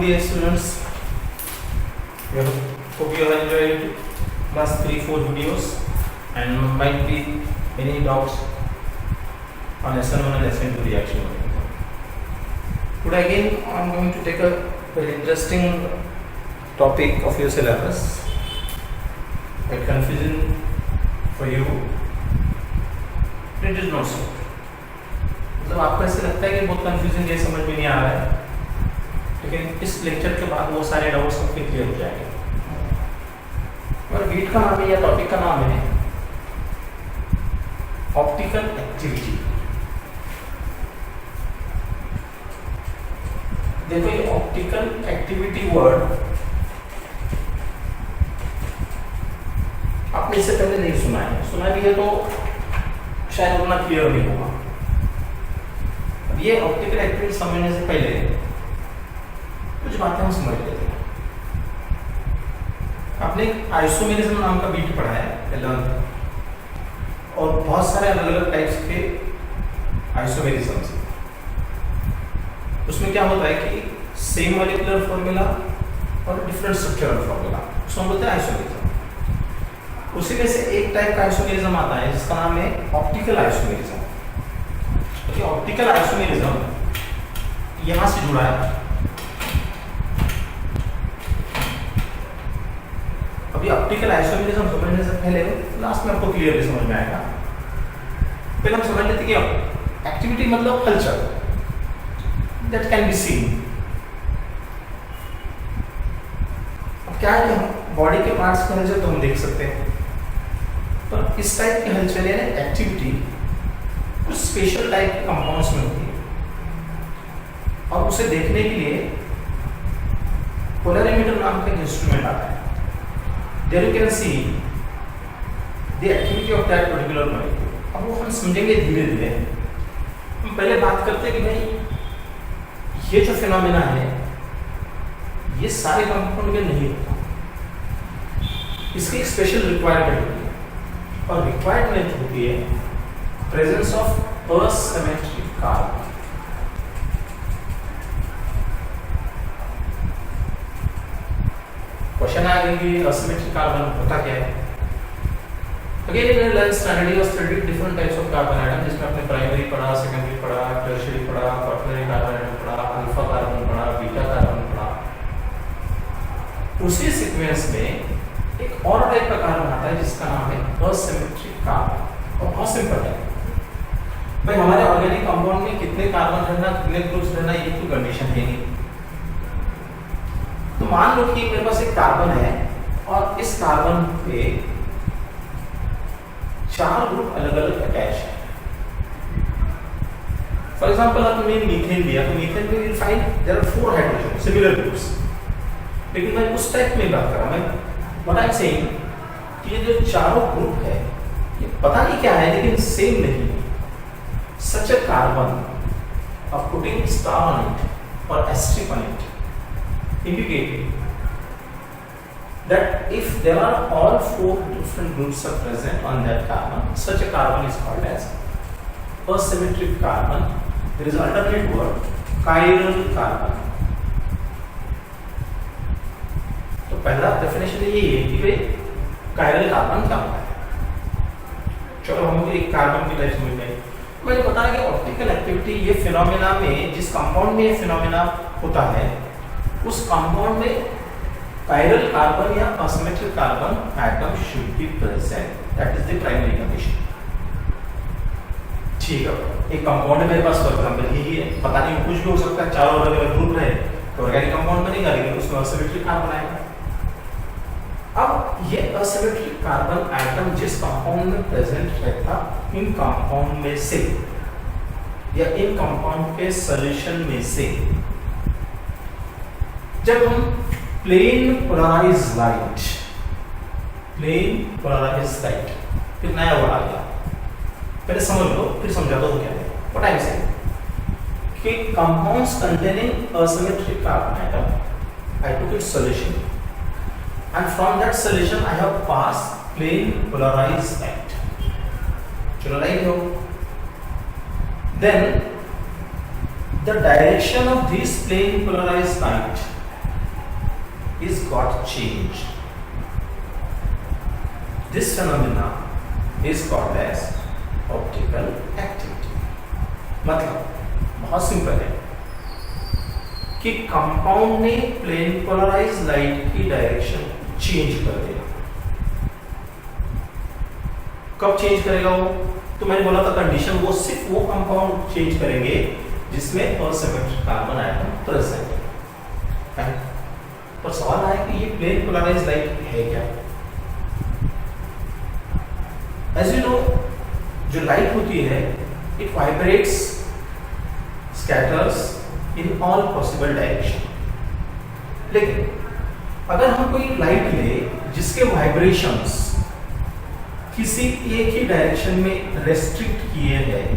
dear students. Hope you have enjoyed class 3-4 videos and might be any doubts on lesson 1 and lesson 2 reaction. Today again I am going to take a very interesting topic of your syllabus. Quite confusing for you. It is not so. मतलब आपको ऐसे लगता है कि बहुत confusing है, समझ में नहीं आ रहा है, लेकिन इस लेक्चर के बाद वो सारे डाउट्स आपके क्लियर हो जाएंगे। और वीट का नाम है या टॉपिक का नाम है ऑप्टिकल एक्टिविटी। देखो ये ऑप्टिकल एक्टिविटी वर्ड आपने इससे पहले नहीं सुना है, सुना भी है तो शायद उतना क्लियर नहीं होगा। अब ये ऑप्टिकल एक्टिविटी समझने से पहले कुछ बातें हम समझ लेते हैं। आपने आइसोमेरिज्म नाम का बीट पढ़ा है 11th और बहुत सारे अलग अलग टाइप्स के आइसोमेरिज्म से। उसमें क्या होता है कि सेम मॉलिक्यूलर फॉर्मूला और डिफरेंट स्ट्रक्चरल फॉर्मूला, उसको बोलते हैं आइसोमेरिज्म। उसी में से एक टाइप का आइसोमेरिज्म आता है जिसका नाम है ऑप्टिकल आइसोमेरिज्म। तो ऑप्टिकल आइसोमेरिज्म यहां से जुड़ा है। अभी ऑप्टिकल आइसोमेरिज्म समझने से पहले लास्ट में आपको क्लियरली समझ में आएगा। पहले हम समझ लेते कि एक्टिविटी मतलब culture that can be seen. अब क्या है कि हम बॉडी के पार्ट्स के हलचल तो हम देख सकते हैं, पर इस टाइप की हलचल यानी एक्टिविटी कुछ स्पेशल टाइप के कंपाउंड्स में होती है और उसे देखने के लिए पोलरिमीटर नाम का एक इंस्ट्रूमेंट आता है। There you can see the activity of that particular molecule. अब वो हम समझेंगे धीरे धीरे। हम पहले बात करते हैं कि भाई ये जो फिनोमेना है ये सारे कंपाउंड में नहीं होता, इसकी एक स्पेशल रिक्वायरमेंट होती है और रिक्वायरमेंट होती है presence of asymmetric carbon. Question आएगा कि असिमेट्रिक कार्बन होता क्या है। Again in learn standard was studied different types of carbon atom, जिसमें आपने प्राइमरी पढ़ा, सेकेंडरी पढ़ा, टर्शियरी पढ़ा, क्वार्टरनरी कार्बन एटम पढ़ा, अल्फा कार्बन पढ़ा, बीटा कार्बन पढ़ा। उसी सीक्वेंस में एक और टाइप का कार्बन आता है जिसका नाम है असिमेट्रिक कार्बन। और बहुत सिंपल है भाई, हमारे ऑर्गेनिक कंपाउंड में कितने कार्बन रहना, कितने ग्रुप्स रहना, ये तो कंडीशन है नहीं। तो मान लो कि मेरे पास एक कार्बन है और इस कार्बन पे 4 ग्रुप अलग अलग अटैच है। फॉर एग्जांपल आपने मीथेन दिया तो मीथेन में will find there are 4 hydrogen similar groups. लेकिन मैं उस टाइप में बात कर रहा हूं। मैं व्हाट आई एम सेइंग कि ये जो चारों ग्रुप है ये पता नहीं क्या है लेकिन सेम नहीं है। Such a carbon of putting star on it or asterisk on it indicating that if there are all 4 different groups are present on that carbon, such a carbon is called as asymmetric carbon. There is alternate word chiral carbon. तो पहला definition ये है कि भाई chiral carbon क्या होता है। चलो हम एक कार्बन की टाइप समझ गए। मैंने बताया कि ऑप्टिकल एक्टिविटी ये फिनोमेना में जिस कंपाउंड में ये फिनोमेना होता है उस कंपाउंड में कायरल कार्बन या asymmetric carbon atom should be present. That is the primary condition. ठीक है, एक कंपाउंड है मेरे पास, फॉर एग्जांपल यही है, पता नहीं कुछ भी हो सकता है, चारों अलग अलग ग्रुप रहे तो ऑर्गेनिक कंपाउंड बनेगा लेकिन उसमें असिमेट्रिक कार्बन आएगा। अब ये असिमेट्रिक कार्बन एटम जिस कंपाउंड में प्रेजेंट रहता, इन कंपाउंड में से या इन कंपाउंड के सॉल्यूशन में से जब हम प्लेन पोलराइज्ड लाइट, फिर नया वर्ड आ गया, पहले समझ लो फिर समझा दो क्या है। व्हाट आई एम सेइंग कि compounds containing asymmetric carbon atom, I took its solution and from that solution I have passed plane polarized light. चलो लाइट हो, then the direction of this plane polarized light got changed. This phenomena is called as optical activity. मतलब बहुत simple है कि compound ने plane polarise light की direction change कर देगा। कब चेंज करेगा वो? तो मैंने बोला था कंडीशन वो सिर्फ वो कंपाउंड चेंज करेंगे जिसमें असिमेट्रिक कार्बन आइटम प्रेजेंट है। पर सवाल आया कि ये प्लेन पोलराइज लाइट है क्या? एज यू नो, जो लाइट होती है it vibrates, scatters in all possible direction. लेकिन अगर हम कोई लाइट ले जिसके वाइब्रेशंस किसी एक ही डायरेक्शन में रेस्ट्रिक्ट किए हैं,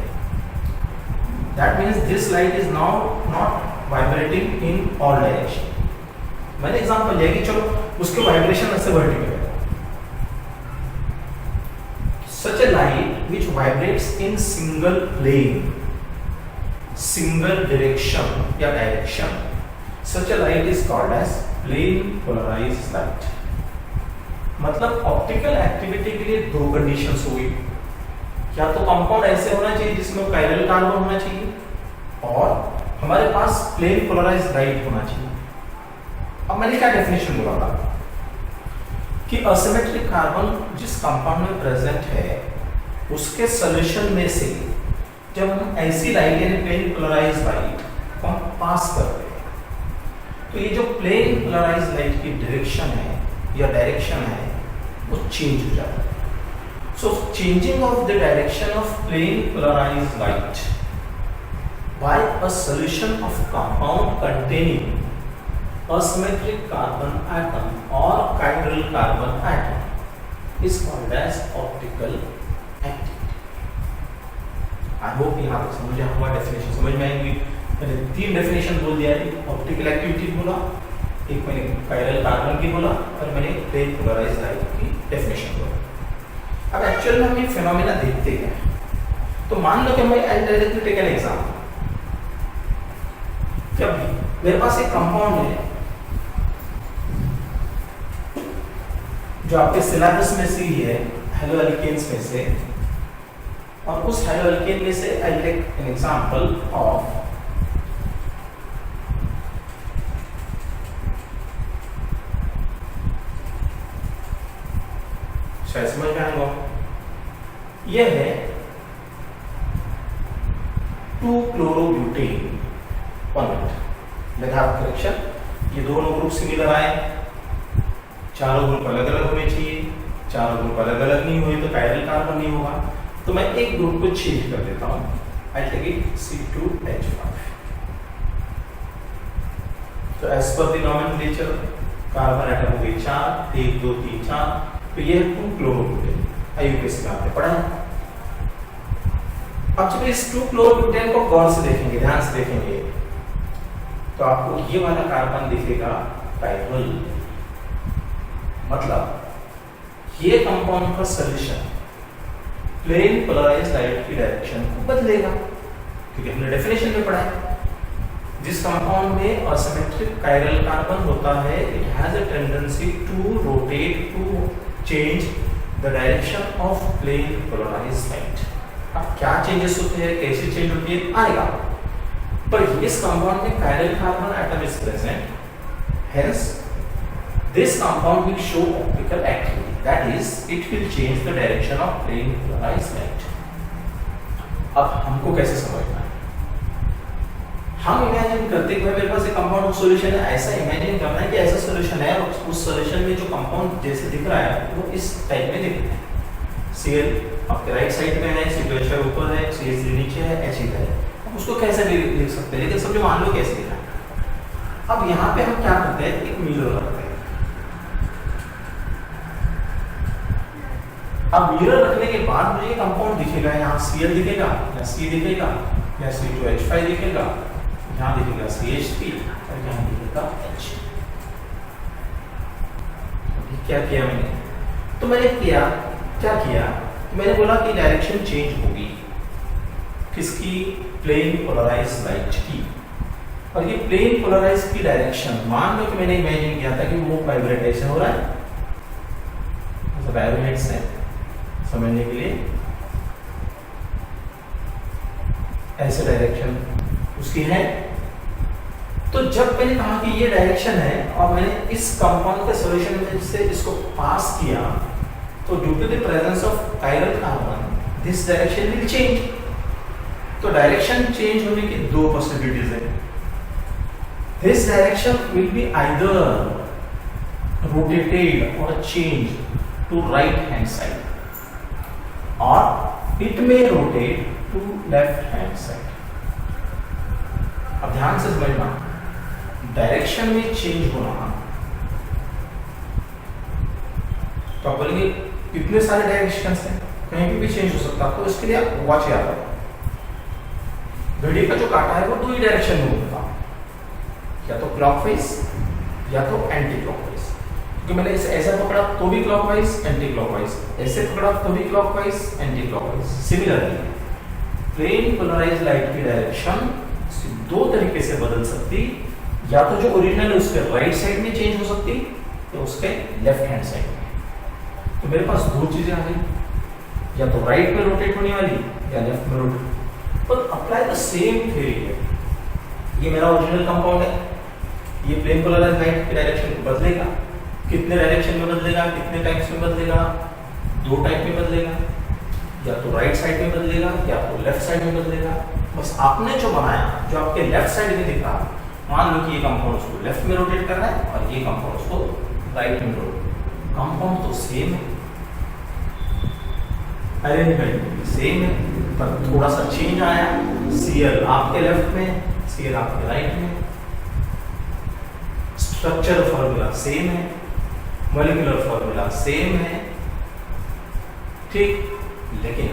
that means this light is now not vibrating in all direction. मैंने एग्जांपल लिया कि चलो उसके वाइब्रेशन ऐसे वर्टिकल है। Such a light which vibrates in single plane, single direction या direction, such a light is called as plane polarized light. मतलब optical activity के लिए दो कंडीशंस हुई, या तो कंपाउंड ऐसे होना चाहिए जिसमें पैरेलल कार्बन होना चाहिए और हमारे पास प्लेन पोलराइज्ड लाइट होना चाहिए। अब मैंने क्या डेफिनेशन बोला था कि असिमेट्रिक कार्बन जिस कंपाउंड में प्रेजेंट है उसके सॉल्यूशन में से जब हम ऐसी लाइट यानी प्लेन पोलराइज्ड लाइट को हम पास करते हैं तो ये जो प्लेन पोलराइज्ड लाइट की डायरेक्शन है या डायरेक्शन है वो चेंज हो जाता है। So changing of the direction of plane polarised light by a solution of compound containing asymmetric carbon atom or chiral carbon atom is called as optical activity. I hope यहाँ तक समझ हुआ, definition समझ में आएंगी। मैंने तीन डेफिनेशन बोल दिया है, ऑप्टिकल एक्टिविटी बोला, एक मैंने chiral carbon की बोला और मैंने प्लेन पोलराइज्ड लाइट की डेफिनेशन बोला। अब एक्चुअल में हम ये फिनोमेना देखते हैं, तो मान लो कि मैं डायरेक्टली टेक एन एग्जांपल। जब मेरे पास एक कंपाउंड है जो आपके सिलेबस में से ही है, हेलो एल्केन्स में से, और उस हेलो एल्केन में से I take an example of शायद समझ में आएगा। यह है 2-chlorobutyl 1 मिनट लेखा करेक्शन। ये दोनों ग्रुप सिमिलर आए, चारों ग्रुप अलग अलग होने चाहिए, चारों ग्रुप अलग अलग नहीं हुए तो कायरल कार्बन नहीं होगा। तो मैं एक ग्रुप को चेंज कर देता हूं, आई टेक इट C2H5। तो as per the nomenclature carbon atom हो गए 4, 1 2 3 4, तो ये 2-chlorobutyl IUPAC में आपने पढ़ा है। अब जब इस 2-chlorobutyl को गौर से देखेंगे, ध्यान से देखेंगे, तो आपको ये वाला कार्बन दिखेगा कायरल। मतलब ये कंपाउंड का सॉल्यूशन प्लेन पोलराइज्ड लाइट की डायरेक्शन को बदलेगा, क्योंकि हमने डेफिनेशन में पढ़ा है जिस कंपाउंड में असिमेट्रिक कायरल कार्बन होता है it has a tendency to rotate to change the direction of plane polarised light. अब क्या चेंजेस होते हैं, कैसे चेंज होती है आएगा, पर इस कंपाउंड में chiral carbon atom is present, hence this compound will show optical activity, that is it will change the direction of plane polarized light. अब हमको कैसे समझना है, हम इमेजिन करते हैं मेरे पास एक कंपाउंड सॉल्यूशन है, ऐसा इमेजिन करना है कि ऐसा सॉल्यूशन है और उस सॉल्यूशन में जो कंपाउंड जैसे दिख रहा है वो इस टाइप में दिख रहा है। Cl आपके राइट साइड में है, C2H5 ऊपर है, CH3 नीचे है, H इधर है। अब उसको कैसे लिख सकते हैं, लेकिन समझो मान लो कैसे लिखा है। अब यहाँ पे हम क्या करते हैं, एक मिरर रखते हैं। अब मिरर रखने के बाद मुझे कंपाउंड दिखेगा, यहाँ Cl दिखेगा या C दिखेगा या C2H5 दिखेगा, यहाँ दिखेगा CH3 और यहाँ दिखेगा H। क्या किया मैंने, तो मैंने क्या किया, मैंने बोला कि डायरेक्शन चेंज होगी किसकी, प्लेन पोलराइज्ड लाइट की। और ये प्लेन पोलराइज की डायरेक्शन, मान लो कि मैंने इमेजिन किया था कि वो वाइब्रेट ऐसे हो रहा है, वाइब्रेट से समझने के लिए ऐसे डायरेक्शन उसकी है। तो जब मैंने कहा कि ये डायरेक्शन है और मैंने इस कंपाउंड के सॉल्यूशन में से इसको पास किया, तो due to the presence of chiral carbon this direction will change. तो डायरेक्शन चेंज होने की दो पॉसिबिलिटीज है। This direction will be either rotated or change to right hand side or it may rotate to left hand side. अब ध्यान से समझना, direction में चेंज होना, तो आप बोलेंगे कितने सारे डायरेक्शंस हैं, कहीं भी चेंज हो सकता है। तो इसके लिए आप वॉच याद रखो, घड़ी का जो काटा है वो दो ही डायरेक्शन में होगा, या तो क्लॉकवाइज या तो एंटी क्लॉकवाइज। क्योंकि मैंने इसे ऐसा पकड़ा तो भी क्लॉकवाइज एंटी क्लॉकवाइज, ऐसे पकड़ा तो भी clockwise anti clockwise. Similarly plane polarised light की डायरेक्शन दो तरीके से बदल सकती, या तो जो ओरिजिनल है उसके राइट साइड में चेंज हो सकती या उसके लेफ्ट हैंड साइड में। तो मेरे पास दो चीजें आ गई, या तो राइट में रोटेट होने वाली या लेफ्ट में रोटेट। पर अप्लाई द सेम थ्योरी है। ये मेरा ओरिजिनल कंपाउंड है, ये प्लेन पोलराइज्ड लाइट की डायरेक्शन को बदलेगा। कितने डायरेक्शन में बदलेगा, कितने टाइप्स में बदलेगा? दो टाइप में बदलेगा, या तो राइट साइड में बदलेगा या तो लेफ्ट साइड में बदलेगा। बस आपने जो बनाया, जो आपके लेफ्ट साइड में दिख रहा, मान लो कि ये कंपाउंड उसको लेफ्ट में रोटेट कर रहा है और ये कंपाउंड उसको राइट में रोटेट। कंपाउंड तो सेम है, अरेंजमेंट सेम है, पर थोड़ा सा चेंज आया। Cl आपके लेफ्ट में, Cl आपके राइट में। स्ट्रक्चर फॉर्मूला सेम है, मॉलिक्यूलर फॉर्मूला सेम है, ठीक। लेकिन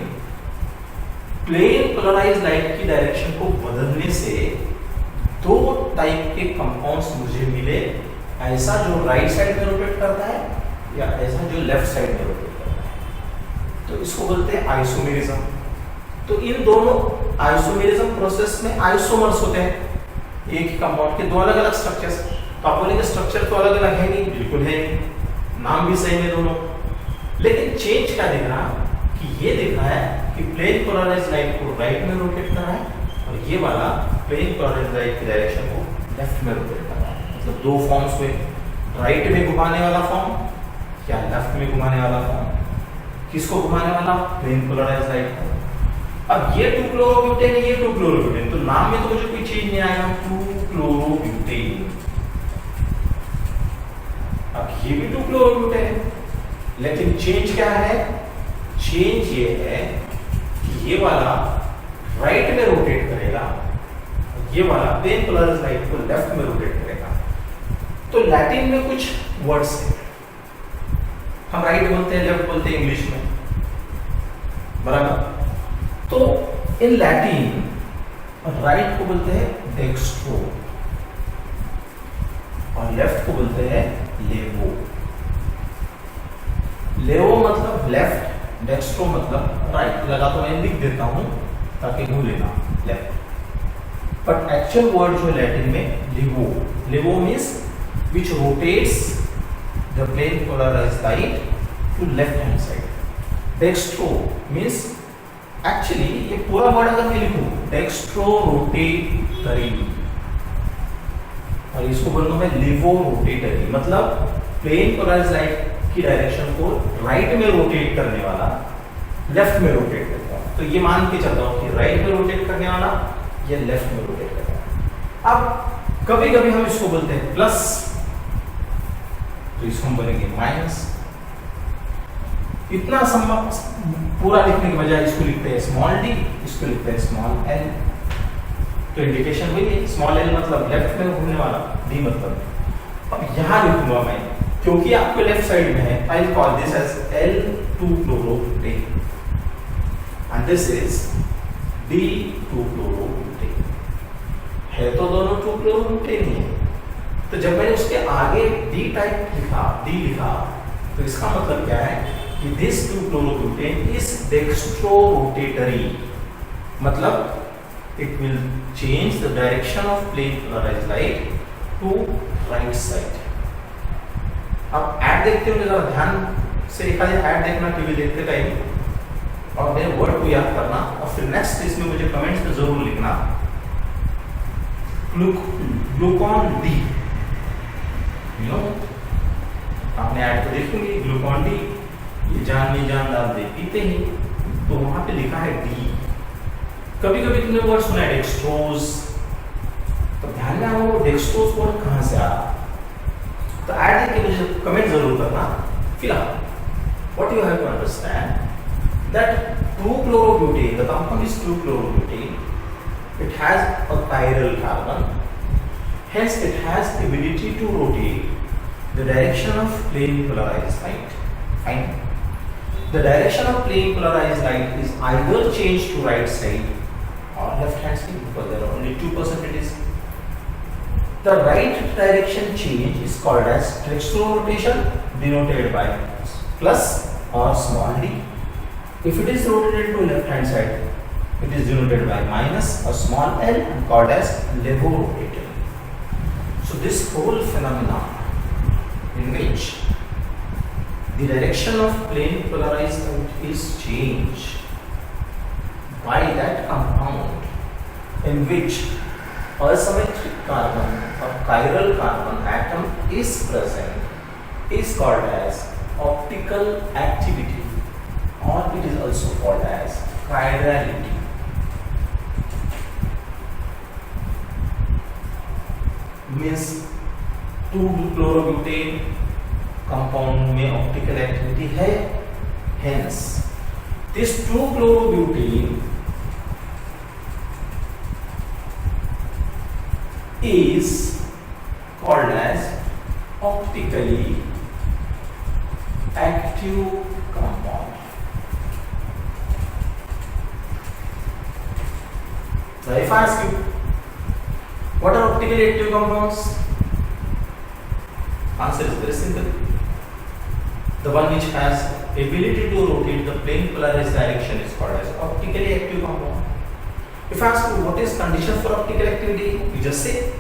प्लेन पोलराइज्ड लाइट की डायरेक्शन को बदलने से दो टाइप के कंपाउंड्स मुझे मिले, ऐसा जो राइट साइड में रोटेट करता है या ऐसा जो लेफ्ट साइड में रोटेट करता है। तो इसको बोलते हैं आइसोमेरिज्म। तो इन दोनों आइसोमेरिज्म प्रोसेस में आइसोमर्स होते हैं, एक ही कंपाउंड के दो अलग अलग स्ट्रक्चर्स। तो आप बोलेंगे स्ट्रक्चर तो अलग अलग है नहीं, बिल्कुल है नहीं, नाम भी सेम है दोनों। लेकिन चेंज क्या दिख रहा कि ये दिख रहा है कि प्लेन पोलराइज्ड लाइट को राइट में रोटेट कर रहा है और ये वाला प्लेन पोलराइज्ड लाइट की डायरेक्शन को लेफ्ट में रोटेट कर रहा है। मतलब दो फॉर्म्स हुए, राइट में घुमाने वाला फॉर्म या लेफ्ट में घुमाने वाला फॉर्म। किसको घुमाने वाला? प्लेन पोलराइज्ड लाइट को। अब ये 2-क्लोरोब्यूटेन, ये 2-क्लोरोब्यूटेन, तो नाम में तो मुझे कोई चेंज नहीं आएगा, 2-क्लोरोब्यूटेन। अब ये भी 2-क्लोरोब्यूटेन है, लेकिन चेंज क्या है? चेंज ये है कि ये वाला राइट में रोटेट करेगा, ये वाला प्लेन पोलराइज्ड लाइट को लेफ्ट में रोटेट करेगा। तो लैटिन में कुछ वर्ड्स हैं, हम राइट बोलते हैं, लेफ्ट बोलते हैं इंग्लिश में, बराबर। तो इन लैटिन राइट को बोलते हैं डेक्स्ट्रो और लेफ्ट को बोलते हैं लेवो। लेवो मतलब लेफ्ट, डेक्स्ट्रो मतलब राइट। लगा तो मैं लिख देता हूं ताकि भूल लेना, लेफ्ट। बट एक्चुअल वर्ड जो लैटिन में laevo, laevo means which rotates the plane polarised light to left hand side. Dextro means, actually ये पूरा वर्ड अगर मैं लिखूं, डेक्स्ट्रो रोटेटरी, और इसको बोलूंगा मैं लेवो रोटेटरी, मतलब प्लेन पोलराइज्ड लाइट की डायरेक्शन को राइट में रोटेट करने वाला लेफ्ट में रोटेट करता है। तो ये मान के चलता हूं कि राइट में रोटेट करने वाला ये लेफ्ट में रोटेट करता है। अब कभी कभी हम इसको बोलते हैं प्लस, तो इसको हम बोलेंगे माइनस। इतना संभव पूरा लिखने के बजाय इसको लिखते हैं स्मॉल डी, इसको लिखते हैं स्मॉल एल। तो इंडिकेशन वही है, स्मॉल एल मतलब लेफ्ट में घूमने वाला, डी मतलब। अब यहां लिखूंगा मैं, क्योंकि आपके लेफ्ट साइड में है, I will call this as L2-chlorobutane and this is D2-chlorobutane। है तो दोनों 2-chlorobutane ही है। तो जब मैंने उसके आगे D टाइप लिखा, D लिखा, तो इसका मतलब क्या है कि this 2-chlorobutane is dextro-rotatory, मतलब it will change the direction of plane polarized light to right side. अब ऐड देखते होंगे, जरा ध्यान से एखादी ऐड देखना टीवी देखते टाइम और मेरे वर्ड को याद करना, और फिर नेक्स्ट इसमें मुझे कमेंट्स में जरूर लिखना ग्लूकॉन डी। यू नो, आपने ऐड तो देखी होंगी, ग्लूकॉन डी, ये जान नहीं जान डाल दे पीते ही, तो वहां पे लिखा है डी। कभी कभी तुमने वर्ड सुना है डेक्सट्रोज, तो ध्यान में आओ डेक्सट्रोज वर्ड कहां से आ रहा, तो ऐड के मुझे कमेंट जरूर करना। फिलहाल what you have to understand that 2-chlorobutane, the compound is 2-chlorobutane, it has a chiral carbon, hence it has ability to rotate the direction of plane polarized light. Fine. The direction of plane polarized light is either changed to right side or left hand side, because there are only two possibilities. The right direction change is called as dextrorotation, denoted by plus or small d. If it is rotated to left hand side, it is denoted by minus or small l and called as levorotated. So this whole phenomenon in which the direction of plane polarized light is changed by that compound in which asymmetric carbon or chiral carbon atom is present is called as optical activity, or it is also called as chirality. Means 2-chlorobutane compound में optical activity है, hence this 2-chlorobutane is called as optically active compound. Now if I ask you, what are optically active compounds? Answer is very simple. The one which has ability to rotate the plane polarized direction is called as optically active compound. If I ask you what is condition for optical activity, you just say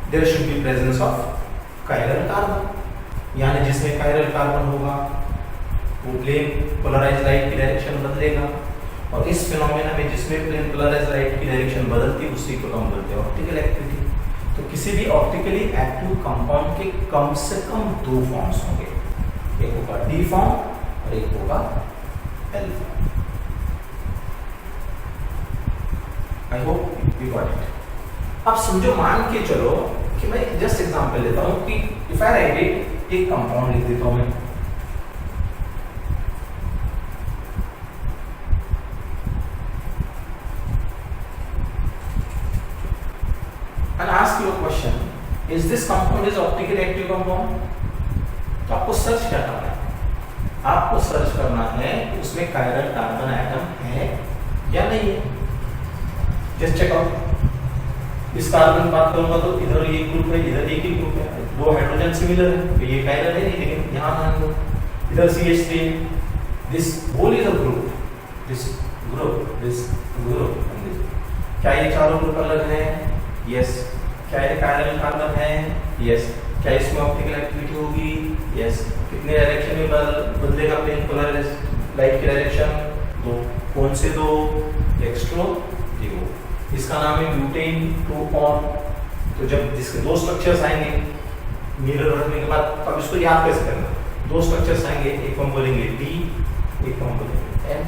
there should be presence of chiral carbon, यानी जिसमें chiral carbon होगा वो plane polarized light की direction बदलेगा, और इस phenomena में जिसमें plane polarized light की डायरेक्शन बदलती है उसी को हम बोलते हैं ऑप्टिकल एक्टिविटी। तो किसी भी ऑप्टिकली एक्टिव कंपाउंड के कम से कम दो फॉर्म्स होंगे, एक होगा डी फॉर्म और एक होगा L form. I hope you got it. अब समझो, मान के चलो कि मैं जस्ट एग्जांपल लेता हूं कि इफ आई राइट इट, एक कंपाउंड लिख देता हूं मैं, and ask you a question, is this compound is optically active compound? तो आपको सर्च क्या करना है? आपको सर्च करना है कि उसमें chiral कार्बन एटम है या नहीं है। Just check out. इस कार्बन बात करूंगा तो इधर ये ग्रुप है, इधर एक ही ग्रुप है, दो हाइड्रोजन सिमिलर है, तो ये chiral है नहीं, लेकिन यहाँ ध्यान दो इधर CH3, this whole is a group, this group and this. क्या ये चारों ग्रुप अलग हैं? यस। क्या ये chiral कार्बन है? यस। क्या इसमें ऑप्टिकल एक्टिविटी होगी? यस। कितने डायरेक्शन में बदलेगा प्लेन पोलराइज्ड लाइट की डायरेक्शन? दो। कौन से दो? डेक्स्ट्रो दियो। इसका नाम है ब्यूटेन 2-on। तो जब जिसके दो स्ट्रक्चर्स आएंगे मिरर रखने के बाद, अब इसको याद कैसे करना? दो स्ट्रक्चर्स आएंगे, एक हम बोलेंगे डी, एक हम बोलेंगे एन।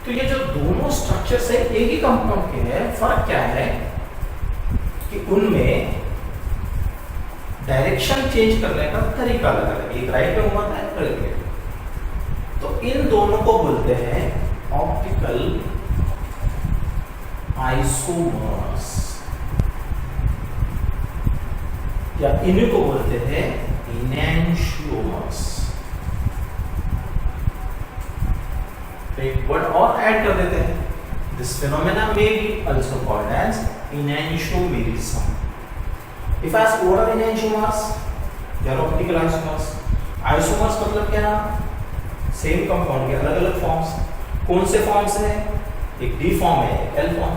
तो ये जो दोनों स्ट्रक्चर्स है एक ही कंपाउंड के हैं, फर्क क्या है कि उनमें डायरेक्शन चेंज करने का तरीका अलग अलग, एक राइट में घुमाता है और एक। तो इन दोनों को बोलते हैं ऑप्टिकल आइसोमर्स, या इन्हीं को बोलते हैं इनैंशियोमर्स। एक वर्ड और ऐड कर देते हैं, this phenomena may be also called as enantiomerism. If I ask what are enantiomers, they are optical isomers. Isomers मतलब क्या? सेम कंपाउंड के अलग अलग फॉर्म्स। कौन से फॉर्म्स हैं? एक डी फॉर्म है, एक L form.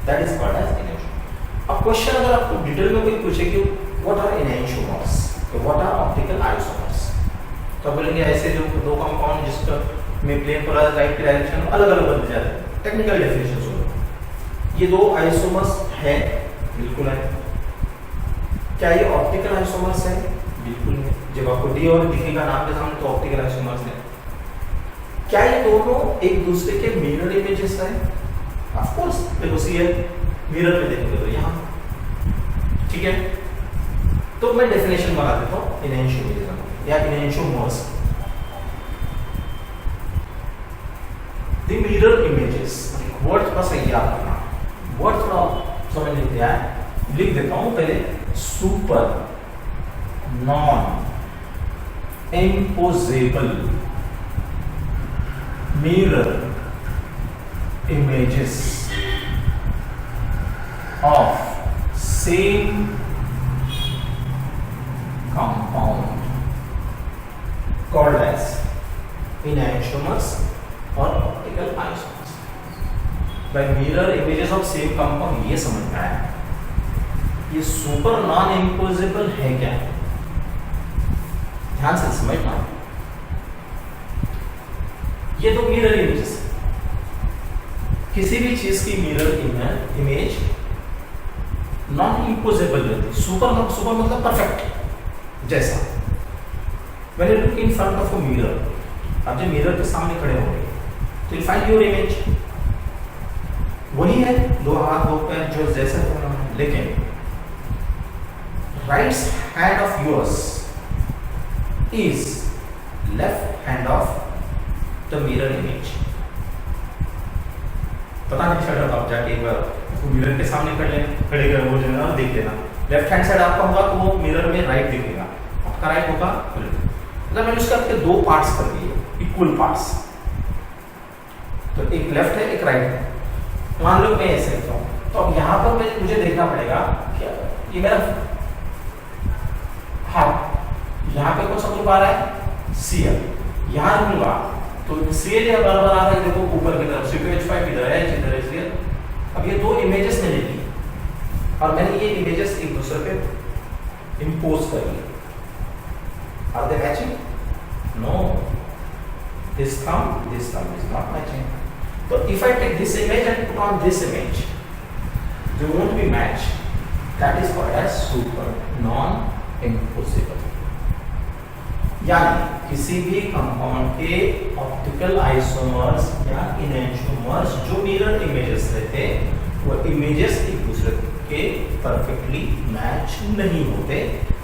That is called as enantiomer. अब क्वेश्चन अगर आपको डिटेल में कोई पूछे कि what are enantiomers, what are optical isomers, तो बोलेंगे ऐसे जो दो कंपाउंड जिसका में प्लेन पोलर लाइट की डायरेक्शन अलग अलग बदल जाते हैं, टेक्निकल डेफिनेशन सुनो। ये दो आइसोमर्स है, बिल्कुल है। क्या ये ऑप्टिकल आइसोमर्स है? बिल्कुल है। जब आपको डी और डी का नाम दिया तो ऑप्टिकल आइसोमर्स है। क्या ये दोनों एक दूसरे के मिरर इमेजेस हैं? Of course. देखो सीएल मिरर में देखेंगे तो यहाँ, ठीक है। तो मैं डेफिनेशन बता देता हूँ एनेंटियोमर या enantiomers. The mirror images, word थोड़ा सही याद रखना, वर्ड थोड़ा समझ लेते हैं, लिख देता हूँ पहले। Super non imposable mirror images of same compound called as enantiomers or optical isomers. By mirror images of same compound ये समझना है ये सुपर नॉन इम्पोजेबल है क्या, ध्यान से समझना। ये तो मिरर इमेजेस, किसी भी चीज की मिरर इमेज नॉन इम्पोजेबल रहती। सुपर मतलब परफेक्ट जैसा। When you look in front of a mirror, आप जब मिरर के सामने खड़े होंगे तो यू फाइंड योर इमेज, वही है, दो हाथ दो पैर जो जैसे हैं, लेकिन right hand of yours is left hand of the mirror image. पता नहीं चल आप जाके एक बार मिरर के सामने खड़े कर वो जो है देख लेना, लेफ्ट हैंड साइड आपका होगा तो वो मिरर में राइट दिखेगा, आपका राइट होगा। मतलब मैंने उसके आपके दो पार्ट्स कर दिए, इक्वल पार्ट्स, तो एक लेफ्ट है एक राइट है। मान लो मैं ऐसे लिखता हूँ, तो अब यहाँ पर मुझे देखना पड़ेगा क्या ये मेरा हाथ यहाँ पे कौन सा ग्रुप आ रहा है, सीएल। यहाँ रहूंगा तो सीएल या बराबर आ रहा है, देखो ऊपर की तरफ CpH5 इधर है, इधर है सीएल। अब ये दो इमेजेस मैंने ली और मैंने ये इमेजेस एक दूसरे पे इंपोज कर ली। Are they matching? No, this thumb is not matching. So if I take this image and put on this image, they won't be matched. That is called as super non-impossible. यानी किसी भी compound के optical isomers या enantiomers जो mirror images रहते हैं वो images एक दूसरे के परफेक्टली मैच नहीं होते।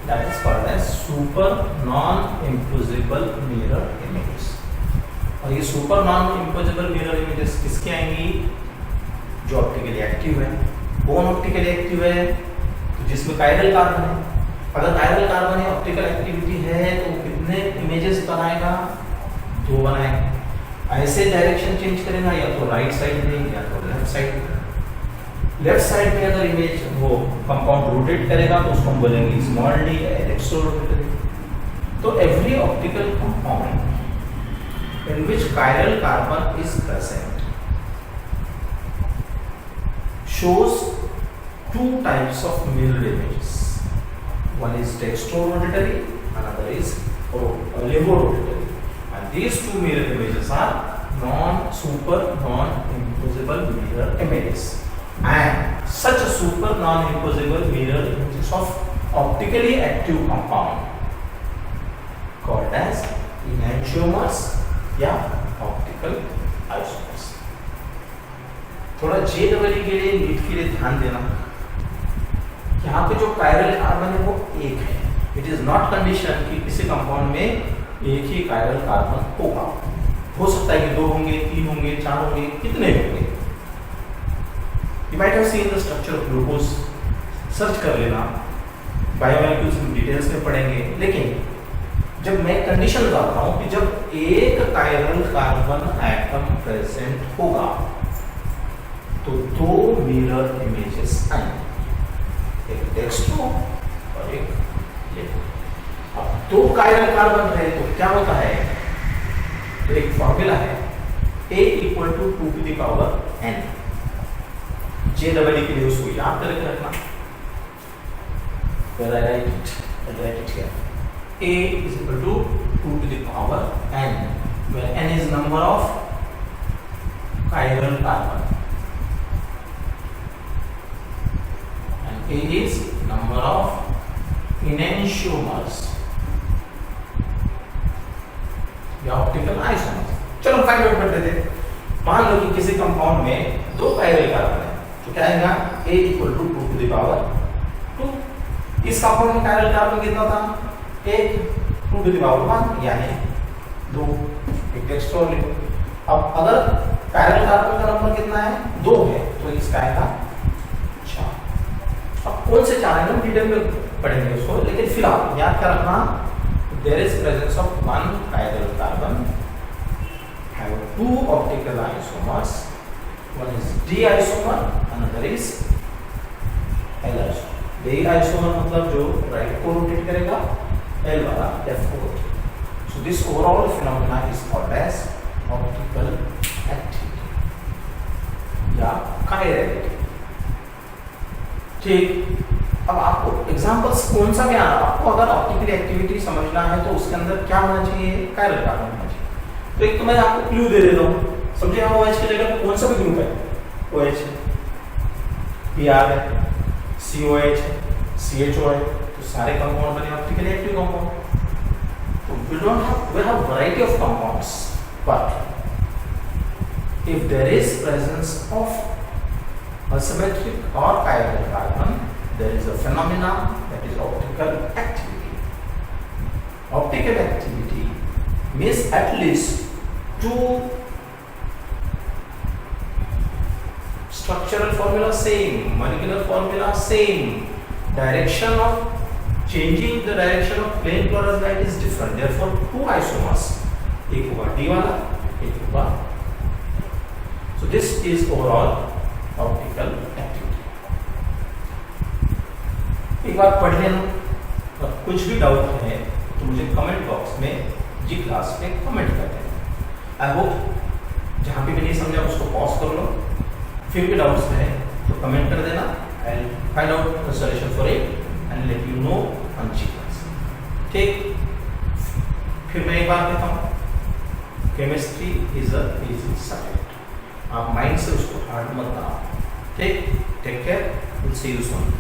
That is called as super non imposable mirror images. और ये super non imposable mirror images किसके आएंगी? जो ऑप्टिकली एक्टिव है। कौन ऑप्टिकली एक्टिव है? तो जिसमें कायरल कार्बन है। अगर कायरल कार्बन है, ऑप्टिकल एक्टिविटी है, तो कितने इमेजेस बनाएगा? दो बनाएगा। ऐसे डायरेक्शन चेंज करेगा, या तो राइट साइड में या तो लेफ्ट साइड में। लेफ्ट साइड में अगर इमेज वो कंपाउंड रोटेट करेगा तो उसको हम बोलेंगे स्मॉल डी एक्सोरोटेटरी। तो every optical compound in which chiral carbon is present shows two types of mirror images. One is dextrorotatory, another is levorotatory, and these two mirror images are super non-impossible mirror images. And such a super non-impossible mirror images of optically active compound called as enantiomers या optical isomers. थोड़ा JEE के लिए NEET के लिए ध्यान देना, यहाँ पे जो कायरल कार्बन है वो एक है। इट इज नॉट कंडीशन कि किसी कंपाउंड में एक ही कायरल कार्बन होगा। हो सकता है कि 2 होंगे, 3 होंगे, 4 होंगे, कितने होंगे। You might have seen the structure of glucose, search कर लेना, बायोमोलिक्यूल्स डिटेल्स में पढ़ेंगे। लेकिन जब मैं कंडीशन बताता हूं कि जब एक कायरल कार्बन एटम प्रेजेंट होगा तो 2 मिरर इमेजेस आएंगे, एक डेक्स्ट्रो और एक लेवो। अब 2 कायरल कार्बन रहे तो क्या होता है? तो एक फॉर्मूला है A = 2 to the power n। J double E के लिए उसको याद करके रखना। Where I write it? I write it here. A is equal to 2 to the power n, where n is number of chiral carbon and A is number of enantiomers या optical isomers. चलो find out कर देते। मान लो कि किसी compound में 2 chiral carbon है, तो क्या आएगा A equal to 2 to the power 2। इस कंपाउंड में chiral कार्बन कितना था? 1, 2 to the power 1 यानी 2। एक टेक्स्ट और लिखो। अब अगर chiral कार्बन का नंबर कितना है? 2 है, तो इसका आएगा 4। अब कौन से 4 है हम डिटेल में पढ़ेंगे उसको, लेकिन फिलहाल याद कर रखना there is presence of 1 chiral carbon have 2 optical isomers, one is D isomer, another is L isomer। D isomer मतलब जो राइट को रोटेट करेगा, L वाला लेफ्ट को rotate. So this overall phenomena is called as optical activity या chirality। ठीक, अब आपको एग्जांपल्स कौन सा भी आना, आपको अगर ऑप्टिकल एक्टिविटी समझना है तो उसके अंदर क्या होना चाहिए? chiral कार्बन होना चाहिए। तो एक तो मैं आपको क्लू दे देता हूँ, समझिए आप OH की जगह कौन सा भी ग्रुप है, OH है, Br है, COH है, CHO है, तो सारे कंपाउंड बने ऑप्टिकली एक्टिव कंपाउंड। तो we have variety of compounds, but if there is presence of asymmetric or chiral carbon, there is a phenomena that is optical activity. Optical activity means at least 2 structural formula same, molecular formula same, direction of changing the direction of plane chloride light is different, therefore 2 isomers, एक होगा D वाला, एक होगा। So this is overall optical activity। एक बार पढ़ लेना, और कुछ भी डाउट है तो मुझे कमेंट बॉक्स में जी क्लास पे कमेंट कर देना। आई होप जहाँ पे भी नहीं समझा उसको पॉज कर लो, फिर भी डाउट्स है तो कमेंट कर देना। I will find out the solution for it and let you know on जी क्लास। ठीक, फिर मैं एक बार कहता हूँ, chemistry is a easy subject, आप माइंड से उसको हार्ड मत बनाओ। ठीक, take care, will see you soon.